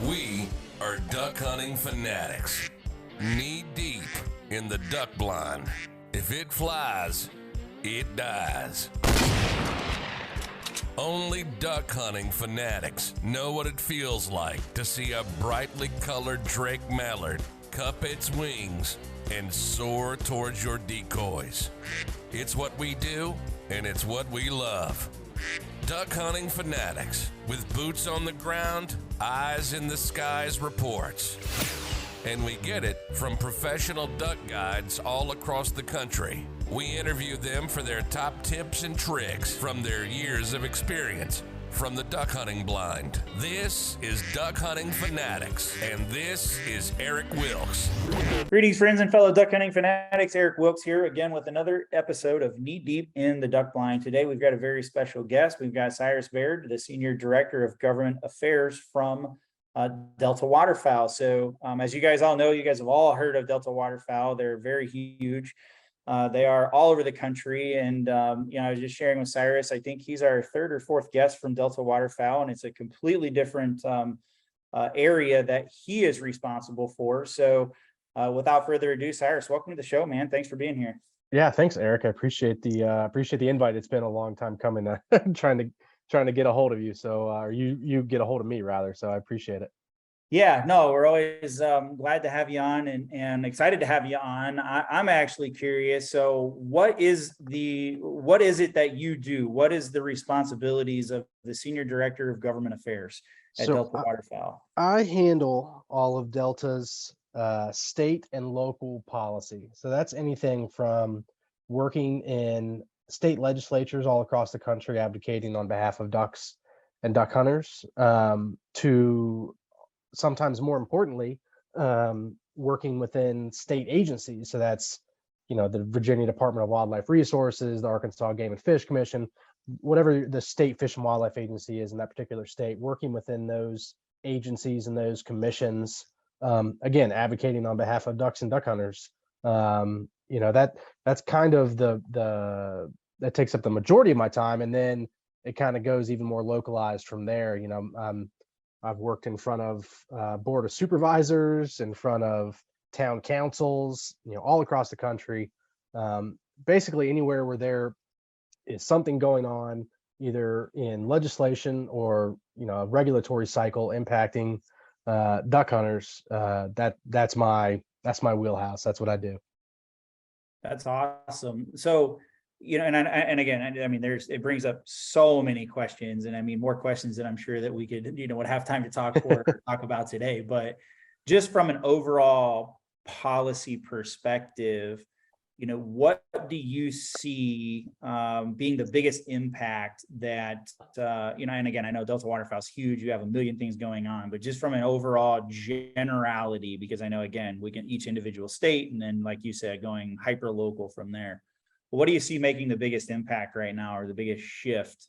We are Duck Hunting Fanatics, knee deep in the duck blind. If it flies, it dies. Only Duck Hunting Fanatics know what it feels like to see a brightly colored Drake mallard cup its wings and soar towards your decoys. It's what we do, and it's what we love. Duck Hunting Fanatics, with boots on the ground, eyes in the skies reports. And we get it from professional duck guides all across the country. We interview them for their top tips and tricks from their years of experience from the duck hunting blind. This is Duck Hunting Fanatics, and this is Eric Wilkes. Greetings, friends and fellow Duck Hunting Fanatics. Eric Wilkes here again with another episode of Knee Deep in the Duck Blind. Today, we've got a very special guest. We've got Cyrus Baird, the Senior Director of Government Affairs from Delta Waterfowl. So as you guys all know, you guys have all heard of Delta Waterfowl. They're very huge. They are all over the country. And, I was just sharing with Cyrus, I think he's our third or fourth guest from Delta Waterfowl, and it's a completely different area that he is responsible for. So without further ado, Cyrus, welcome to the show, man. Thanks for being here. Yeah, thanks, Eric. I appreciate the invite. It's been a long time coming, trying to get a hold of you. So, or you get a hold of me rather. So I appreciate it. Yeah, no, we're always glad to have you on and excited to have you on. I'm actually curious. So what is it that you do? What is the responsibilities of the Senior Director of Government Affairs at Delta Waterfowl? I handle all of Delta's state and local policy. So that's anything from working in state legislatures all across the country, advocating on behalf of ducks and duck hunters, to sometimes more importantly, working within state agencies. So that's, the Virginia Department of Wildlife Resources, the Arkansas Game and Fish Commission, whatever the state fish and wildlife agency is in that particular state, working within those agencies and those commissions, again, advocating on behalf of ducks and duck hunters. That's kind of that takes up the majority of my time. And then it kind of goes even more localized from there. I've worked in front of board of supervisors, in front of town councils, all across the country. Basically anywhere where there is something going on, either in legislation or a regulatory cycle impacting duck hunters. That's my wheelhouse. That's what I do. That's awesome. So and again, it brings up so many questions, and more questions that I'm sure that we could, would have time to talk about today. But just from an overall policy perspective, what do you see being the biggest impact that, and again, I know Delta Waterfowl is huge. You have a million things going on, but just from an overall generality, because I know, again, we can each individual state, and then, like you said, going hyper local from there. What do you see making the biggest impact right now, or the biggest shift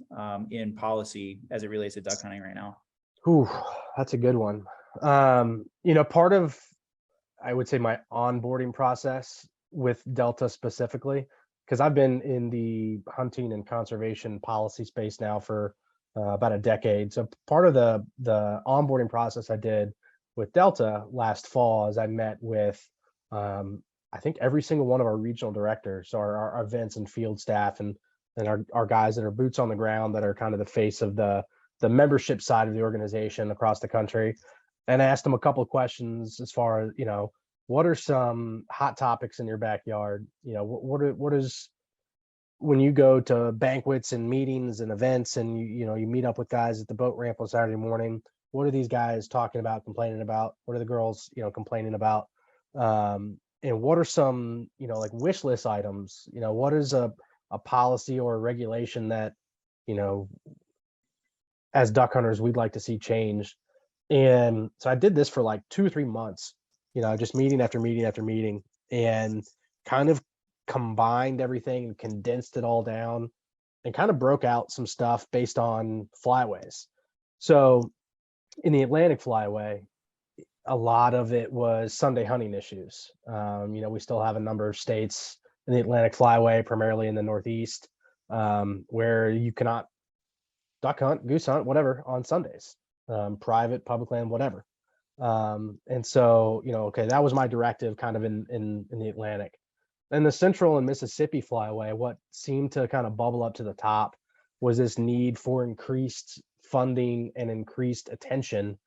in policy as it relates to duck hunting right now? Ooh, that's a good one. Part of, I would say, my onboarding process with Delta specifically, because I've been in the hunting and conservation policy space now for about a decade. So part of the onboarding process I did with Delta last fall is I met with I think every single one of our regional directors, our events and field staff, and our guys that are boots on the ground, that are kind of the face of the membership side of the organization across the country. And I asked them a couple of questions as far as, what are some hot topics in your backyard? What is, when you go to banquets and meetings and events, and you meet up with guys at the boat ramp on Saturday morning, what are these guys talking about, complaining about? What are the girls, complaining about? And what are some, like wish list items? What is a policy or a regulation that, as duck hunters, we'd like to see changed? And so I did this for like 2 or 3 months, just meeting after meeting after meeting, and kind of combined everything and condensed it all down, and kind of broke out some stuff based on flyways. So in the Atlantic flyway, a lot of it was Sunday hunting issues. We still have a number of states in the Atlantic flyway, primarily in the Northeast, where you cannot duck hunt, goose hunt, whatever, on Sundays, private, public land, whatever. And so, okay, that was my directive kind of in the Atlantic. And the Central and Mississippi flyway, what seemed to kind of bubble up to the top was this need for increased funding and increased attention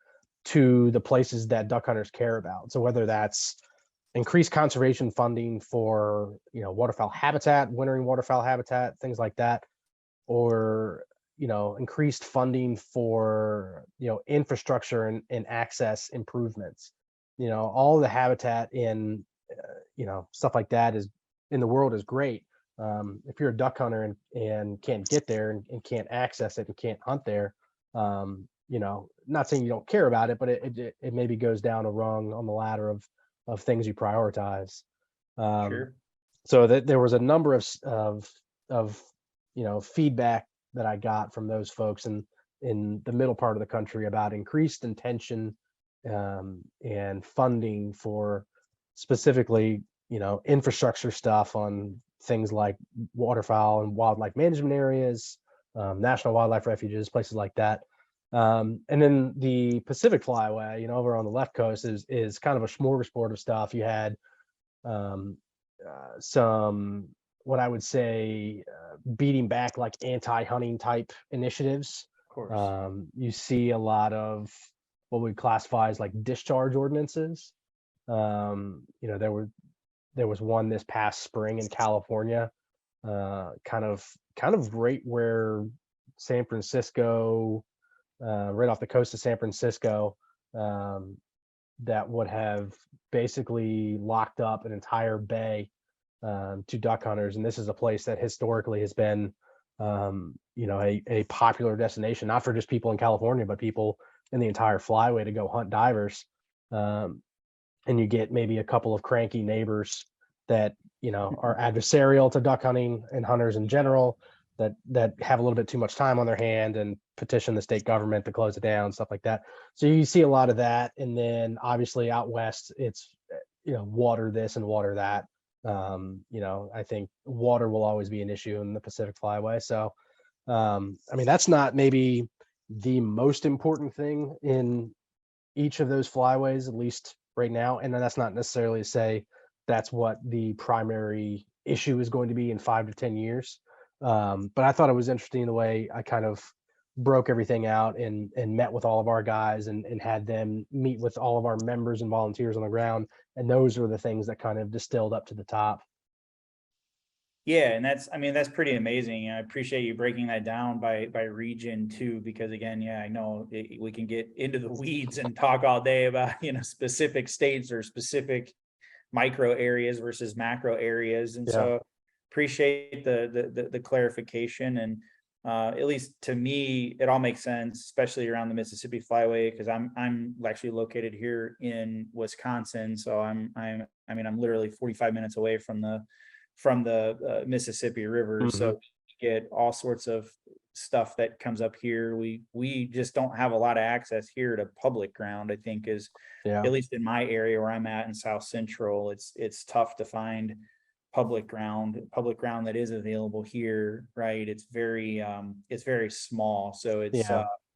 to the places that duck hunters care about. So whether that's increased conservation funding for, waterfowl habitat, wintering waterfowl habitat, things like that, or increased funding for infrastructure and access improvements. All the habitat in stuff like that is in the world is great. If you're a duck hunter and can't get there and can't access it and can't hunt there, not saying you don't care about it, but it maybe goes down a rung on the ladder of things you prioritize. Sure. So that there was a number of feedback that I got from those folks in the middle part of the country about increased intention and funding for specifically, infrastructure stuff on things like waterfowl and wildlife management areas, national wildlife refuges, places like that. And then the Pacific Flyway, over on the left coast is kind of a smorgasbord of stuff. You had some, what I would say, beating back like anti-hunting type initiatives. Of course. You see a lot of what we classify as like discharge ordinances. There was one this past spring in California, kind of right where San Francisco, right off the coast of San Francisco, that would have basically locked up an entire bay to duck hunters. And this is a place that historically has been, a popular destination, not for just people in California, but people in the entire flyway to go hunt divers. And you get maybe a couple of cranky neighbors that, are adversarial to duck hunting and hunters in general, that have a little bit too much time on their hand and petition the state government to close it down, stuff like that. So you see a lot of that. And then obviously out west, it's, water this and water that. I think water will always be an issue in the Pacific Flyway. So, that's not maybe the most important thing in each of those flyways, at least right now. And then that's not necessarily to say that's what the primary issue is going to be in 5 to 10 years. But I thought it was interesting the way I kind of broke everything out and met with all of our guys and had them meet with all of our members and volunteers on the ground. And those are the things that kind of distilled up to the top. Yeah, and that's pretty amazing. I appreciate you breaking that down by region too, because again, I know we can get into the weeds and talk all day about, specific states or specific micro areas versus macro areas. And so appreciate the clarification. And at least to me, it all makes sense, especially around the Mississippi Flyway, because I'm actually located here in Wisconsin. So I'm literally 45 minutes away from the Mississippi River. Mm-hmm. So we get all sorts of stuff that comes up here. We just don't have a lot of access here to public ground, I think, is at least in my area where I'm at in South Central. It's tough to find public ground that is available here, right? It's very small. So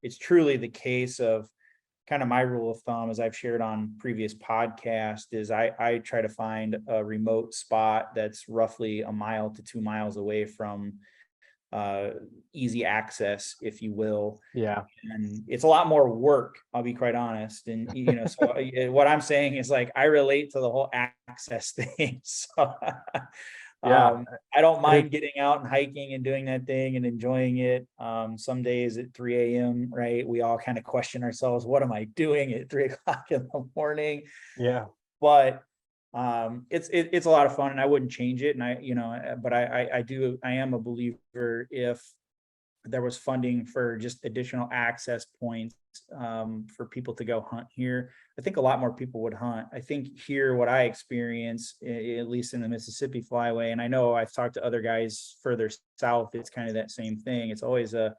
it's truly the case of kind of my rule of thumb, as I've shared on previous podcasts, is I try to find a remote spot that's roughly 1 mile to 2 miles away from easy access, if you will. Yeah. And it's a lot more work, I'll be quite honest. And, so what I'm saying is like, I relate to the whole access thing. So I don't mind getting out and hiking and doing that thing and enjoying it. Some days at 3 a.m., right, we all kind of question ourselves, what am I doing at 3 o'clock in the morning? Yeah. But it's a lot of fun, and I wouldn't change it. And I am a believer, if there was funding for just additional access points for people to go hunt here, I think a lot more people would hunt. I think here, what I experience, at least in the Mississippi Flyway, and I know I've talked to other guys further south, it's kind of that same thing. It's always a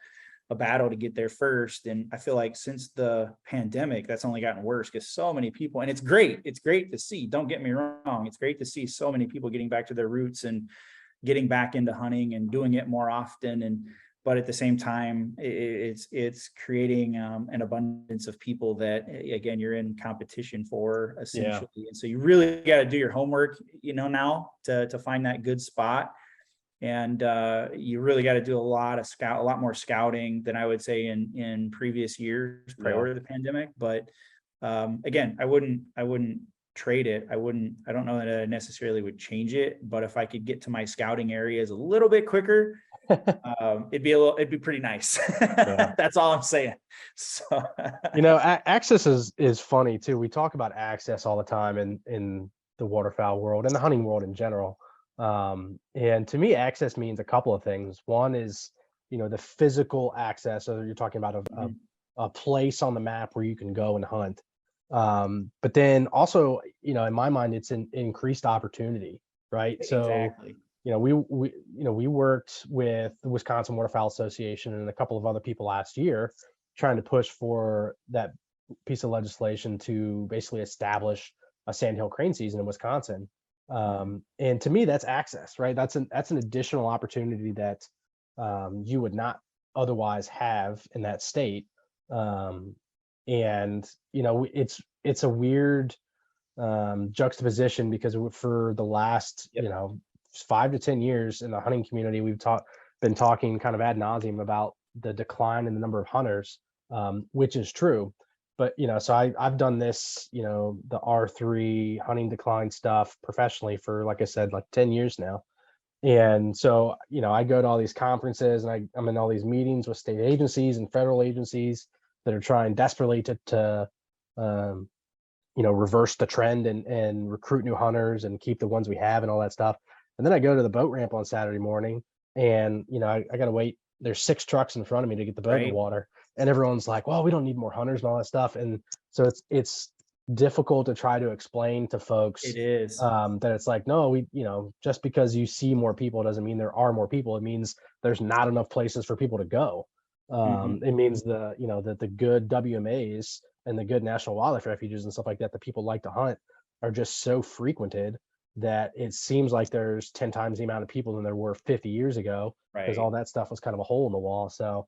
battle to get there first. And I feel like since the pandemic, that's only gotten worse, because so many people, and it's great to see, don't get me wrong, it's great to see so many people getting back to their roots and getting back into hunting and doing it more often. but at the same time, it's creating an abundance of people that, again, you're in competition for, essentially. And so you really got to do your homework, now to find that good spot. And you really got to do a lot more scouting than I would say in previous years prior to the pandemic. But again, I wouldn't trade it. I don't know that I necessarily would change it, but if I could get to my scouting areas a little bit quicker, it'd be pretty nice. That's all I'm saying. So access is funny too. We talk about access all the time in the waterfowl world and the hunting world in general. And to me, access means a couple of things. One is, the physical access. So you're talking about a place on the map where you can go and hunt. But then also, in my mind, it's an increased opportunity, right? Exactly. So, we worked with the Wisconsin Waterfowl Association and a couple of other people last year trying to push for that piece of legislation to basically establish a sandhill crane season in Wisconsin. And to me, that's access, right? That's an additional opportunity that you would not otherwise have in that state. And it's a weird juxtaposition, because for the last 5 to 10 years in the hunting community, we've been talking kind of ad nauseum about the decline in the number of hunters, which is true. But so I've done this, the R3 hunting decline stuff professionally for, like I said, like 10 years now. And so I go to all these conferences and I'm in all these meetings with state agencies and federal agencies that are trying desperately to reverse the trend and recruit new hunters and keep the ones we have and all that stuff. And then I go to the boat ramp on Saturday morning, and I got to wait. There's 6 trucks in front of me to get the boat in the water, and everyone's like, "Well, we don't need more hunters and all that stuff." And so it's difficult to try to explain to folks. It is that it's like, no, just because you see more people doesn't mean there are more people. It means there's not enough places for people to go. It means that the good WMAs and the good national wildlife refuges and stuff like that people like to hunt are just so frequented that it seems like there's 10 times the amount of people than there were 50 years ago, because all that stuff was kind of a hole in the wall. So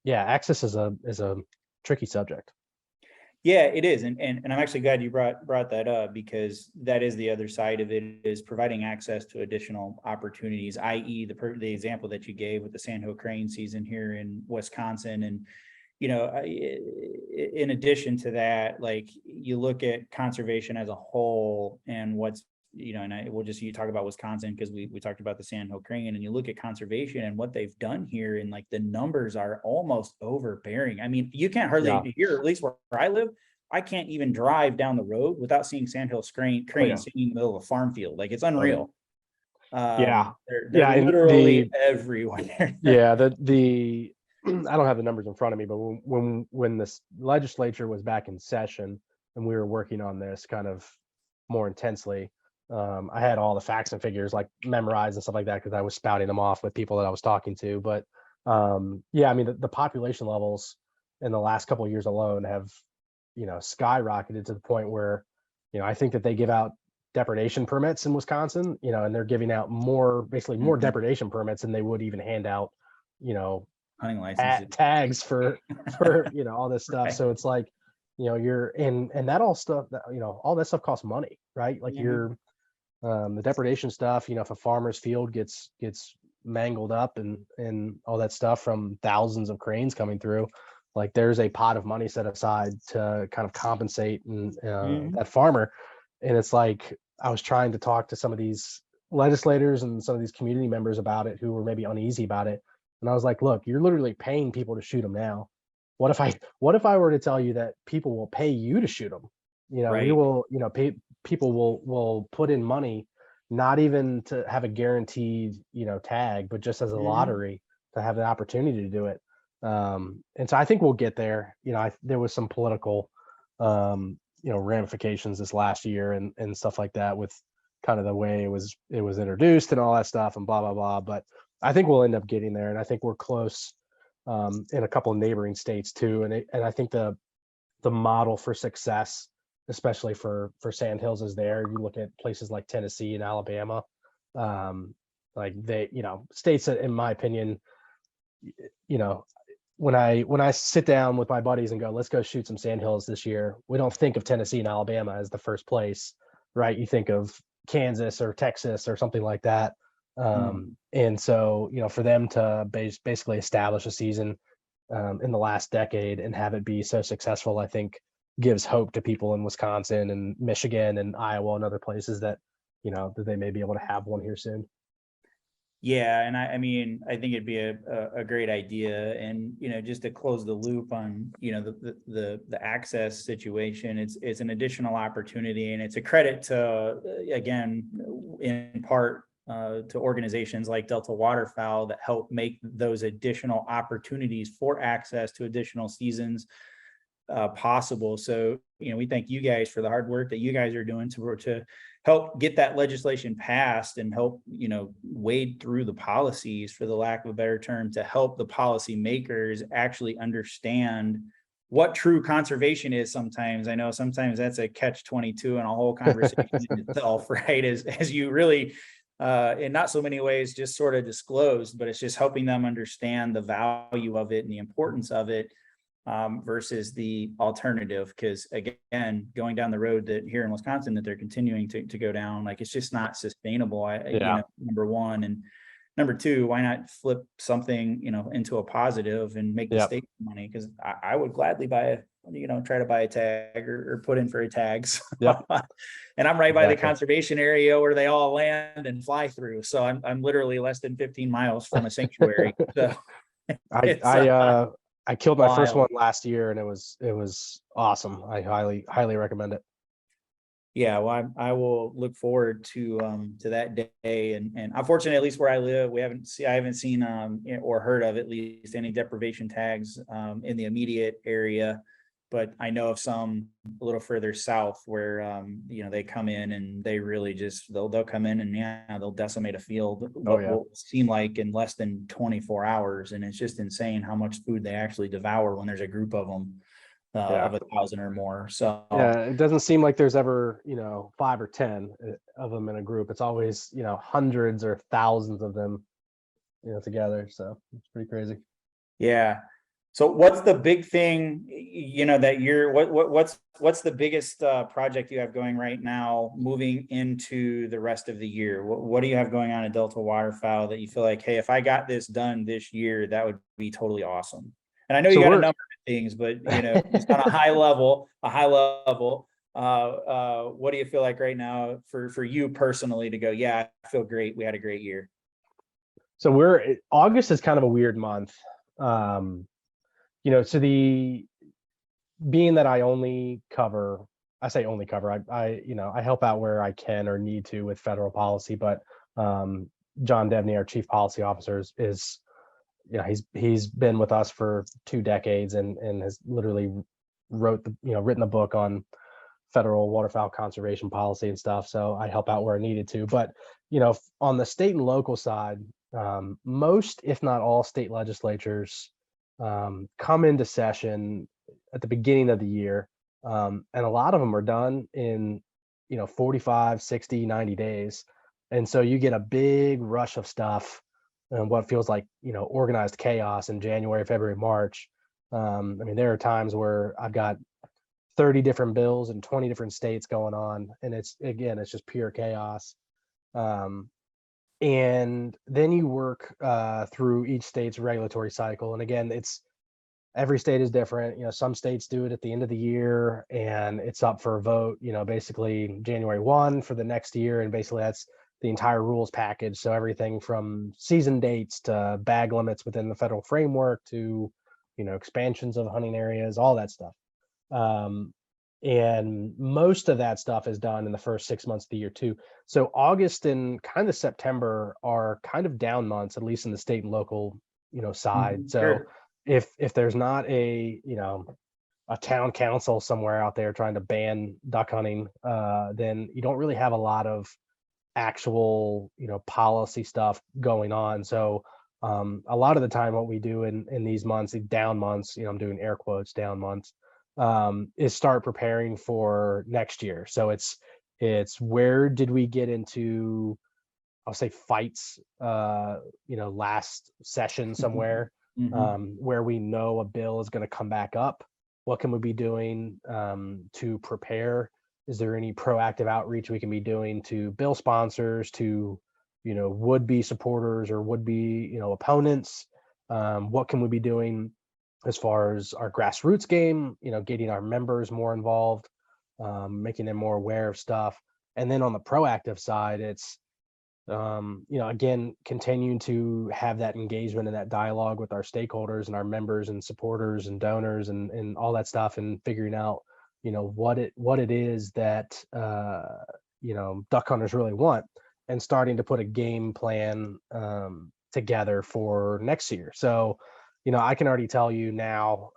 access is a tricky subject. Yeah, it is. And I'm actually glad you brought that up, because that is the other side of it, is providing access to additional opportunities, i.e. the example that you gave with the sandhill crane season here in Wisconsin. And, in addition to that, like, you look at conservation as a whole and what's, you talk about Wisconsin because we talked about the sandhill crane, and you look at conservation and what they've done here, and like the numbers are almost overbearing. I mean, you can't hardly hear, at least where I live, I can't even drive down the road without seeing sandhill crane sitting in the middle of a farm field. Like, it's unreal. They're literally everywhere. The I don't have the numbers in front of me, but when this legislature was back in session and we were working on this kind of more intensely, I had all the facts and figures like memorized and stuff like that, because I was spouting them off with people that I was talking to. But I mean, the population levels in the last couple of years alone have skyrocketed to the point where I think that they give out depredation permits in Wisconsin, and they're giving out more depredation permits than they would even hand out hunting licenses, tags for all this stuff. So it's like, you're in, and that all stuff that all that stuff costs money, right? Like the depredation stuff, if a farmer's field gets mangled up and all that stuff from thousands of cranes coming through, like there's a pot of money set aside to kind of compensate that farmer. And it's like, I was trying to talk to some of these legislators and some of these community members about it who were maybe uneasy about it. And I was like, look, you're literally paying people to shoot them now. What if I were to tell you that people will pay you to shoot them? We will, people will put in money, not even to have a guaranteed, tag, but just as a lottery to have the opportunity to do it. And so I think we'll get there. There was some political, ramifications this last year and stuff like that, with kind of the way it was introduced and all that stuff and blah, blah, blah. But I think we'll end up getting there. And I think we're close in a couple of neighboring states too. And I think the model for success, especially for sandhills, is there. You look at places like Tennessee and Alabama, like they, states that, in my opinion, you know, when I sit down with my buddies and go, let's go shoot some sandhills this year, we don't think of Tennessee and Alabama as the first place, right? You think of Kansas or Texas or something like that. And so, for them to basically establish a season in the last decade and have it be so successful, I think gives hope to people in Wisconsin and Michigan and Iowa and other places that, that they may be able to have one here soon. Yeah, and I mean, I think it'd be a great idea, and just to close the loop on the access situation, it's an additional opportunity, and it's a credit to again, in part, to organizations like Delta Waterfowl that help make those additional opportunities for access to additional seasons possible. So we thank you guys for the hard work that you guys are doing to help get that legislation passed and help wade through the policies, for the lack of a better term, to help the policy makers actually understand what true conservation is. Sometimes I know sometimes that's a catch-22 and a whole conversation in itself, right? As you really in not so many ways just sort of disclosed, but it's just helping them understand the value of it and the importance of it versus the alternative. Because again, going down the road that here in Wisconsin that they're continuing to go down, like, it's just not sustainable. Number one, and number two, why not flip something into a positive and make the state money? Because I would gladly buy try to buy a tag or put in for a tag. So, and I'm right by the conservation area where they all land and fly through. So I'm literally less than 15 miles from a sanctuary. So I killed my first one last year, and it was awesome. I highly recommend it. Yeah, well, I will look forward to that day. And unfortunately, at least where I live, I haven't seen or heard of at least any deprivation tags in the immediate area. But I know of some a little further south where they come in and they really just they'll come in and they'll decimate a field what will seem like in less than 24 hours, and it's just insane how much food they actually devour when there's a group of them of 1,000 or more. So it doesn't seem like there's ever 5 or 10 of them in a group. It's always hundreds or thousands of them together. So it's pretty crazy. Yeah. So what's the big thing, that you're, what's the biggest project you have going right now moving into the rest of the year? What do you have going on at Delta Waterfowl that you feel like, hey, if I got this done this year, that would be totally awesome? And I know you got a number of things, but just on a high level, what do you feel like right now for you personally to go, yeah, I feel great. We had a great year. So August is kind of a weird month. So being that I help out where I can or need to with federal policy, but John Devney, our chief policy officer, is he's been with us for 2 decades and has literally written the book on federal waterfowl conservation policy and stuff. So I help out where I needed to. But on the state and local side, most, if not all, state legislatures come into session at the beginning of the year, and a lot of them are done in 45, 60, 90 days, and so you get a big rush of stuff and what feels like organized chaos in January, February, March. There are times where I've got 30 different bills in 20 different states going on, and it's just pure chaos. And then you work through each state's regulatory cycle. And again, every state is different. Some states do it at the end of the year and it's up for a vote, basically January 1 for the next year. And basically that's the entire rules package. So everything from season dates to bag limits within the federal framework to, expansions of hunting areas, all that stuff. And most of that stuff is done in the first 6 months of the year too. So August and kind of September are kind of down months, at least in the state and local, side. So Sure. if there's not a town council somewhere out there trying to ban duck hunting, then you don't really have a lot of actual, policy stuff going on. So a lot of the time what we do in these months, the down months, I'm doing air quotes, down months, is start preparing for next year. So it's where did we get into, I'll say, fights, last session somewhere, where we know a bill is going to come back up. What can we be doing to prepare? Is there any proactive outreach we can be doing to bill sponsors, to, would-be supporters or would-be, opponents? What can we be doing as far as our grassroots game, getting our members more involved, making them more aware of stuff. And then on the proactive side, it's, again, continuing to have that engagement and that dialogue with our stakeholders and our members and supporters and donors and all that stuff, and figuring out, what it is that, duck hunters really want, and starting to put a game plan together for next year. So, I can already tell you now,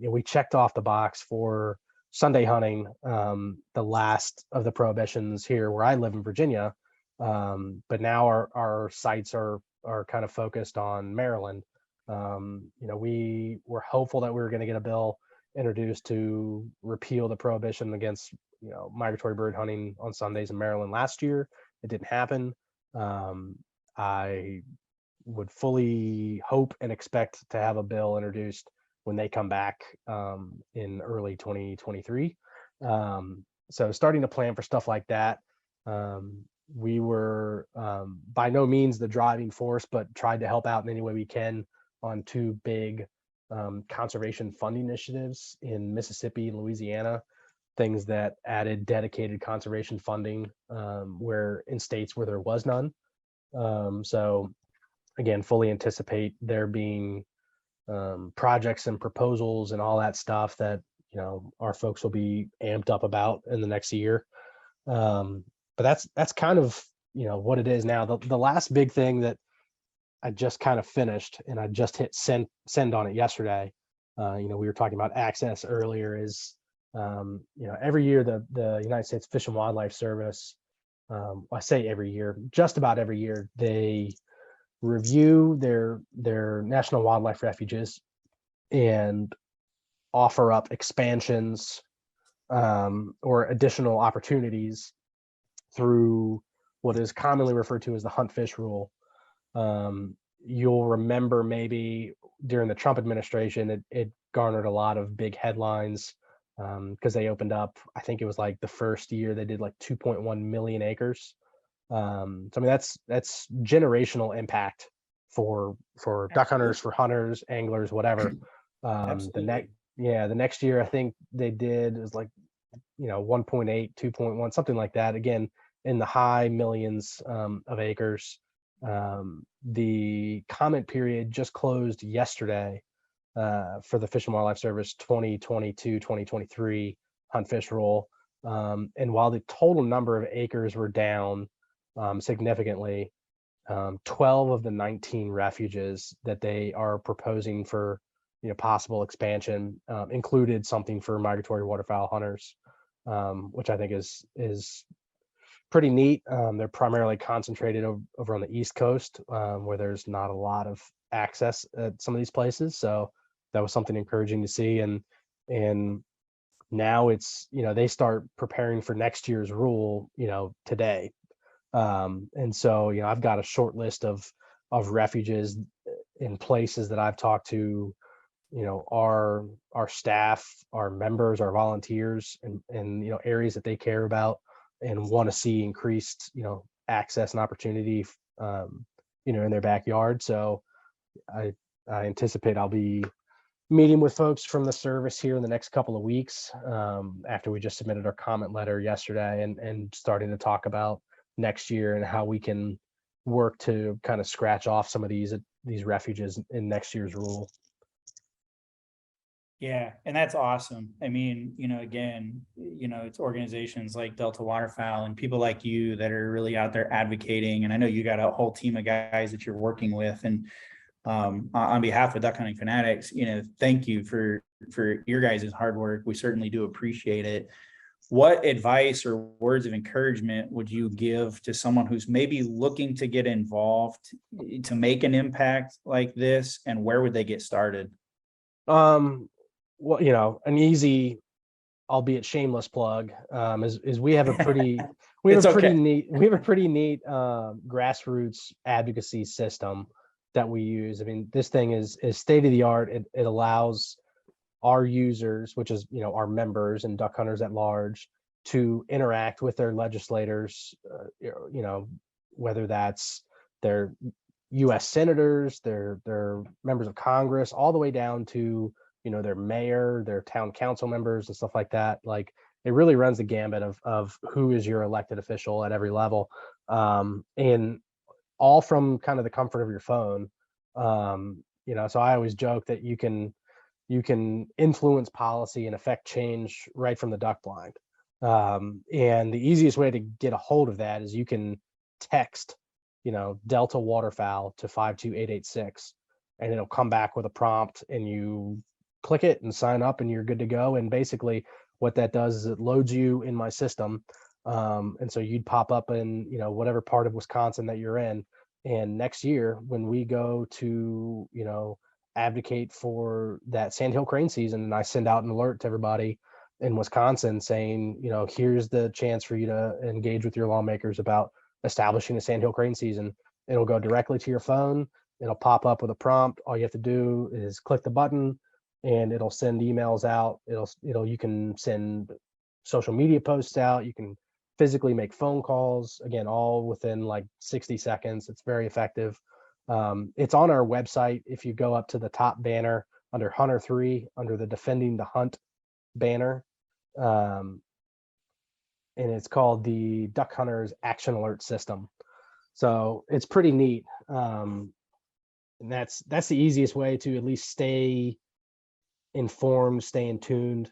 we checked off the box for Sunday hunting, the last of the prohibitions here where I live in Virginia. But now our sights are kind of focused on Maryland. We were hopeful that we were going to get a bill introduced to repeal the prohibition against, migratory bird hunting on Sundays in Maryland last year. It didn't happen. I would fully hope and expect to have a bill introduced when they come back in early 2023. So starting to plan for stuff like that. We were by no means the driving force, but tried to help out in any way we can on two big conservation funding initiatives in Mississippi and Louisiana, things that added dedicated conservation funding where in states where there was none. So again, fully anticipate there being projects and proposals and all that stuff that, our folks will be amped up about in the next year. But that's kind of, what it is now. The last big thing that I just kind of finished, and I just hit send on it yesterday. We were talking about access earlier, is, every year the United States Fish and Wildlife Service, I say every year, just about every year, they review their national wildlife refuges and offer up expansions or additional opportunities through what is commonly referred to as the hunt fish rule. You'll remember maybe during the Trump administration, it garnered a lot of big headlines because they opened up, I think it was like the first year they did like 2.1 million acres. So I mean, that's generational impact for duck hunters, for hunters, anglers, whatever. The next year, I think they did, it was like, 1.8, 2.1, something like that. Again, in the high millions of acres. The comment period just closed yesterday for the Fish and Wildlife Service 2022-2023 hunt fish rule. And while the total number of acres were down significantly, 12 of the 19 refuges that they are proposing for possible expansion included something for migratory waterfowl hunters, which I think is pretty neat. They're primarily concentrated over on the East Coast, where there's not a lot of access at some of these places. So that was something encouraging to see. And now it's, they start preparing for next year's rule, today. And so, I've got a short list of refuges in places that I've talked to, our staff, our members, our volunteers, and areas that they care about and want to see increased, access and opportunity, in their backyard. So I anticipate I'll be meeting with folks from the service here in the next couple of weeks, after we just submitted our comment letter yesterday, and starting to talk about next year and how we can work to kind of scratch off some of these refuges in next year's rule. Yeah, and that's awesome. I mean, again, it's organizations like Delta Waterfowl and people like you that are really out there advocating. And I know you got a whole team of guys that you're working with. And on behalf of Duck Hunting Fanatics, thank you for your guys' hard work. We certainly do appreciate it. What advice or words of encouragement would you give to someone who's maybe looking to get involved to make an impact like this, and where would they get started? Well, an easy, albeit shameless plug, is we have a pretty neat grassroots advocacy system that we use. I mean, this thing is state of the art. It allows our users, which is, our members and duck hunters at large, to interact with their legislators, whether that's their U.S. senators, their members of Congress, all the way down to, their mayor, their town council members and stuff like that. Like, it really runs the gambit of who is your elected official at every level, and all from kind of the comfort of your phone. So I always joke that you can influence policy and affect change right from the duck blind. And the easiest way to get a hold of that is you can text, Delta Waterfowl to 52886, and it'll come back with a prompt, and you click it and sign up, and you're good to go. And basically what that does is it loads you in my system. And so you'd pop up in, whatever part of Wisconsin that you're in. And next year, when we go to, advocate for that sandhill crane season, and I send out an alert to everybody in Wisconsin saying, here's the chance for you to engage with your lawmakers about establishing a sandhill crane season. It'll go directly to your phone. It'll pop up with a prompt. All you have to do is click the button, and it'll send emails out. You can send social media posts out. You can physically make phone calls, again, all within like 60 seconds. It's very effective. It's on our website. If you go up to the top banner under Hunter 3, under the Defending the Hunt banner, and it's called the Duck Hunters Action Alert System. So it's pretty neat. And that's the easiest way to at least stay informed, stay in tuned.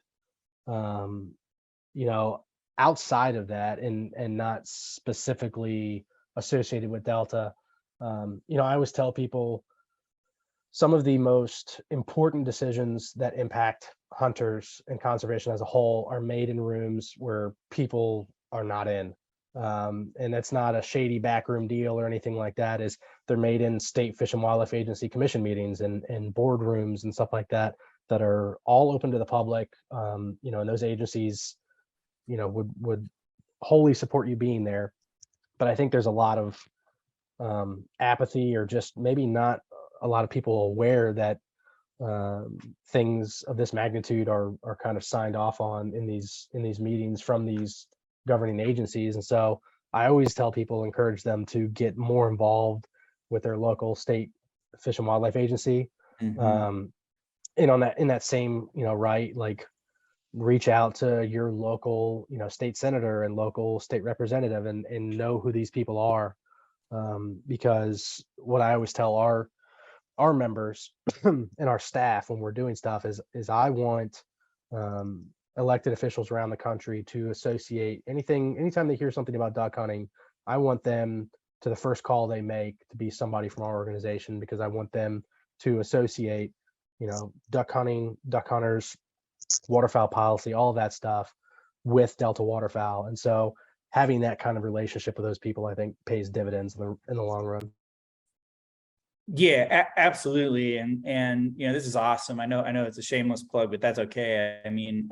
Outside of that, and not specifically associated with Delta, I always tell people some of the most important decisions that impact hunters and conservation as a whole are made in rooms where people are not in. And that's not a shady backroom deal or anything like that. Is they're made in state Fish and Wildlife Agency commission meetings and boardrooms and stuff like that are all open to the public. And those agencies, would wholly support you being there. But I think there's a lot of apathy, or just maybe not a lot of people aware that things of this magnitude are kind of signed off on in these meetings from these governing agencies. And so I always tell people, encourage them to get more involved with their local state Fish and Wildlife Agency. Mm-hmm. And in that same, right, like, reach out to your local, state senator and local state representative, and know who these people are. Because what I always tell our members and our staff when we're doing stuff is I want elected officials around the country to associate anytime they hear something about duck hunting, I want them to the first call they make to be somebody from our organization, because I want them to associate, duck hunting, duck hunters, waterfowl policy, all of that stuff with Delta Waterfowl. And so having that kind of relationship with those people, I think, pays dividends in the long run. Yeah, absolutely. And this is awesome. I know it's a shameless plug, but that's okay. I mean,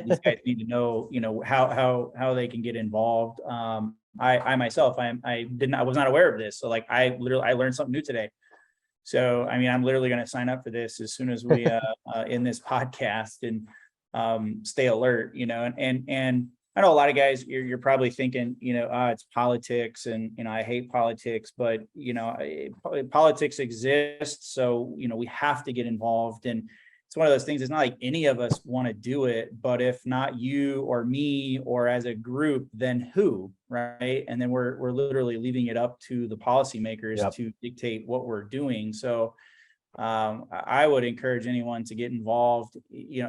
these guys need to know, how they can get involved. I myself, I was not aware of this. So like, I learned something new today. So, I mean, I'm literally going to sign up for this as soon as we in this podcast, and stay alert, and I know a lot of guys, you're probably thinking, it's politics, and, I hate politics, but, politics exists. So, we have to get involved. And it's one of those things. It's not like any of us want to do it, but if not you or me or as a group, then who, right? And then we're literally leaving it up to the policymakers Yep. to dictate what we're doing. So I would encourage anyone to get involved,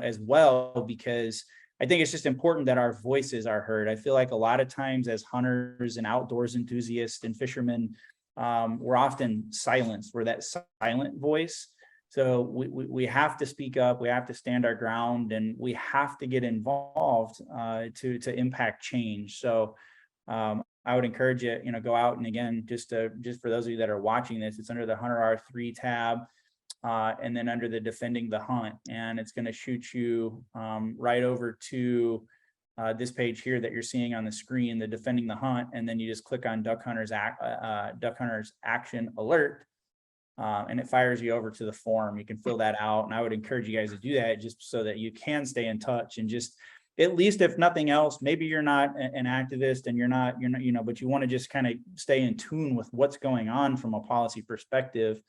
as well, because I think it's just important that our voices are heard. I feel like a lot of times as hunters and outdoors enthusiasts and fishermen, we're often silenced. We're that silent voice. So we have to speak up, we have to stand our ground, and we have to get involved to impact change. So I would encourage you, go out, and again, just for those of you that are watching this, it's under the Hunter R3 tab, and then under the Defending the Hunt, and it's going to shoot you right over to this page here that you're seeing on the screen, the Defending the Hunt, and then you just click on Duck Hunters Action Alert. and it fires you over to the form. You can fill that out, and I would encourage you guys to do that just so that you can stay in touch, and just, at least if nothing else, maybe you're not an activist and you're not, but you want to just kind of stay in tune with what's going on from a policy perspective,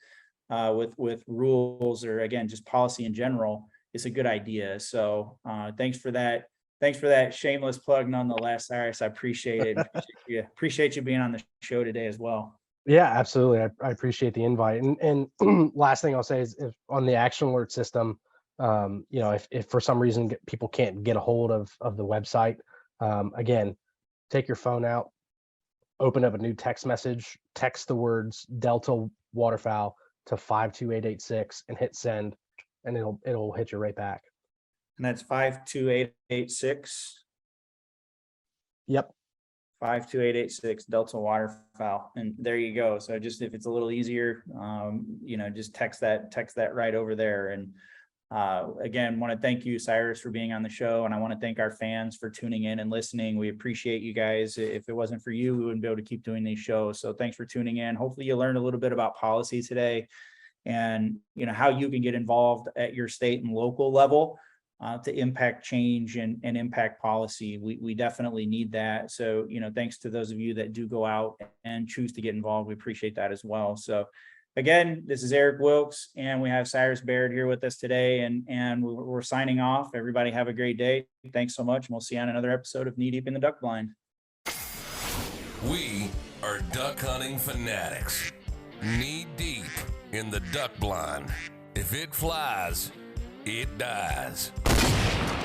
with rules, or again, just policy in general. It's a good idea. So thanks for that. Thanks for that shameless plug nonetheless, Cyrus. I appreciate it. Appreciate you being on the show today as well. Yeah, absolutely. I appreciate the invite. And last thing I'll say is, if on the action alert system, if for some reason people can't get a hold of the website, again, take your phone out, open up a new text message, text the words Delta Waterfowl to 52886 and hit send, and it'll hit you right back. And that's 52886. Yep. 52886 Delta Waterfowl, and there you go. So just, if it's a little easier, just text that right over there. And again, want to thank you, Cyrus, for being on the show, and I want to thank our fans for tuning in and listening. We appreciate you guys. If it wasn't for you, we wouldn't be able to keep doing these shows. So thanks for tuning in. Hopefully you learned a little bit about policy today, and how you can get involved at your state and local level to impact change and impact policy. We definitely need that. So, thanks to those of you that do go out and choose to get involved. We appreciate that as well. So again, this is Eric Wilkes, and we have Cyrus Baird here with us today, and we're signing off. Everybody have a great day. Thanks so much. And we'll see you on another episode of Knee Deep in the Duck Blind. We are Duck Hunting Fanatics. Knee deep in the duck blind. If it flies, it dies.